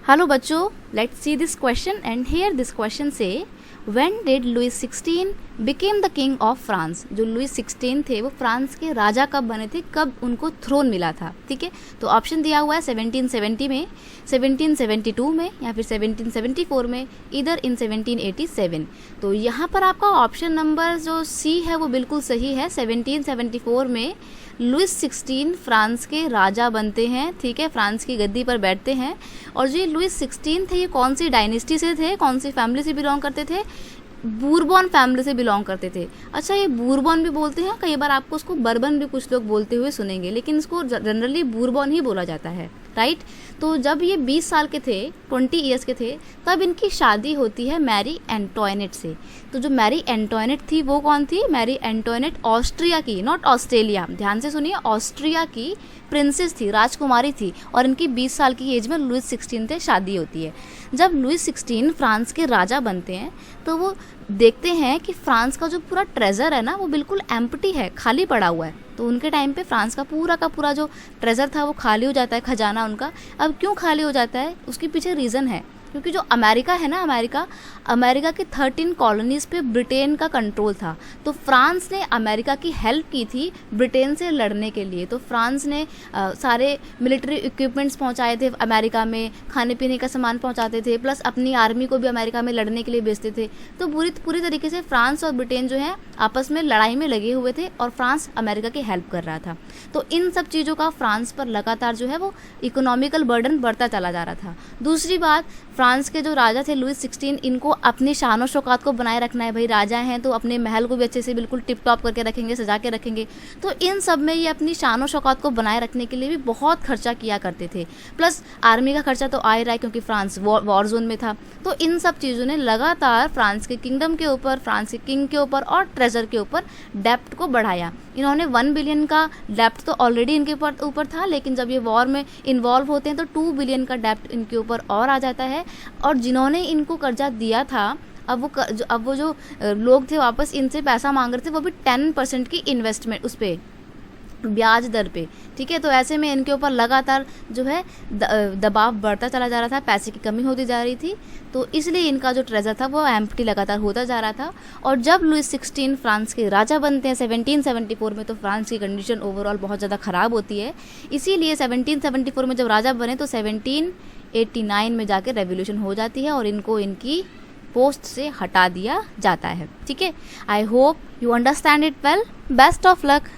Hello बच्चों, let's see this question and here this question से when did Louis 16 became the king of France. जो Louis 16 थे वो France के राजा कब बने थे, कब उनको थ्रोन मिला था। ठीक है, तो ऑप्शन दिया हुआ है 1770 में, 1772 में या फिर 1774 में, इधर इन 1787। तो यहाँ पर आपका ऑप्शन नंबर जो सी है वो बिल्कुल सही है। 1774 में लुइस 16 फ्रांस के राजा बनते हैं। ठीक है, फ्रांस की गद्दी पर बैठते हैं। और जो ये लुइस 16 थे ये कौन सी डायनेस्टी से थे, कौन सी फैमिली से बिलोंग करते थे? बूरबॉन फैमिली से बिलोंग करते थे। अच्छा, ये बूरबॉन भी बोलते हैं, कई बार आपको उसको बर्बन भी कुछ लोग बोलते हुए सुनेंगे, लेकिन इसको जनरली बूरबॉन ही बोला जाता है, राइट। तो जब ये 20 साल के थे, 20 ईयर्स के थे, तब इनकी शादी होती है मैरी एंटोइनेट से। तो जो मैरी एंटोइनेट थी वो कौन थी? मैरी एंटोइनेट ऑस्ट्रिया की, नॉट ऑस्ट्रेलिया, ध्यान से सुनिए, ऑस्ट्रिया की प्रिंसेस थी, राजकुमारी थी। और इनकी 20 साल की एज में लुइस 16 से शादी होती है। जब लुइस 16 फ्रांस के राजा बनते हैं तो वो देखते हैं कि फ्रांस का जो पूरा ट्रेजर है ना वो बिल्कुल एम्प्टी है, खाली पड़ा हुआ है। तो उनके टाइम पे फ्रांस का पूरा जो ट्रेजर था वो खाली हो जाता है, खजाना उनका। अब क्यों खाली हो जाता है, उसके पीछे रीज़न है, क्योंकि जो अमेरिका है ना, अमेरिका के 13 कॉलोनीज़ पे ब्रिटेन का कंट्रोल था। तो फ्रांस ने अमेरिका की हेल्प की थी ब्रिटेन से लड़ने के लिए। तो फ्रांस ने सारे मिलिट्री इक्विपमेंट्स पहुंचाए थे अमेरिका में, खाने पीने का सामान पहुंचाते थे, प्लस अपनी आर्मी को भी अमेरिका में लड़ने के लिए भेजते थे। तो पूरी तरीके से फ्रांस और ब्रिटेन जो है आपस में लड़ाई में लगे हुए थे और फ्रांस अमेरिका की हेल्प कर रहा था। तो इन सब चीज़ों का फ्रांस पर लगातार जो है वो इकोनॉमिकल बर्डन बढ़ता चला जा रहा था। दूसरी बात, फ्रांस के जो राजा थे लुइस 16, इनको अपनी शान और शौकत को बनाए रखना है। भाई राजा हैं तो अपने महल को भी अच्छे से बिल्कुल टिप टॉप करके रखेंगे, सजा के रखेंगे। तो इन सब में ये अपनी शान और शौकत को बनाए रखने के लिए भी बहुत खर्चा किया करते थे। प्लस आर्मी का खर्चा तो आ ही रहा है क्योंकि फ्रांस वॉर जोन में था। तो इन सब चीज़ों ने लगातार फ्रांस के किंगडम के ऊपर, फ्रांस के किंग के ऊपर और ट्रेजर के ऊपर डेप्ट को बढ़ाया। इन्होंने 1 बिलियन का डेप्ट तो ऑलरेडी इनके ऊपर था, लेकिन जब ये वॉर में इन्वॉल्व होते हैं तो 2 बिलियन का डेप्ट इनके ऊपर और आ जाता है। और जिन्होंने इनको कर्जा दिया था, अब वो जो लोग थे वापस इनसे पैसा मांग रहे थे, वो भी 10% की इन्वेस्टमेंट उस पर, ब्याज दर पे। ठीक है, तो ऐसे में इनके ऊपर लगातार जो है दबाव बढ़ता चला जा रहा था, पैसे की कमी होती जा रही थी। तो इसलिए इनका जो ट्रेजर था वो एम्प्टी लगातार होता जा रहा था। और जब लुइस 16 फ्रांस के राजा बनते हैं 1774 में, तो फ्रांस की कंडीशन ओवरऑल बहुत ज़्यादा ख़राब होती है। इसीलिए 1774 में जब राजा बने तो 1789 में जाके रेवोल्यूशन हो जाती है और इनको इनकी पोस्ट से हटा दिया जाता है। ठीक है, I hope you understand it well. Best of luck.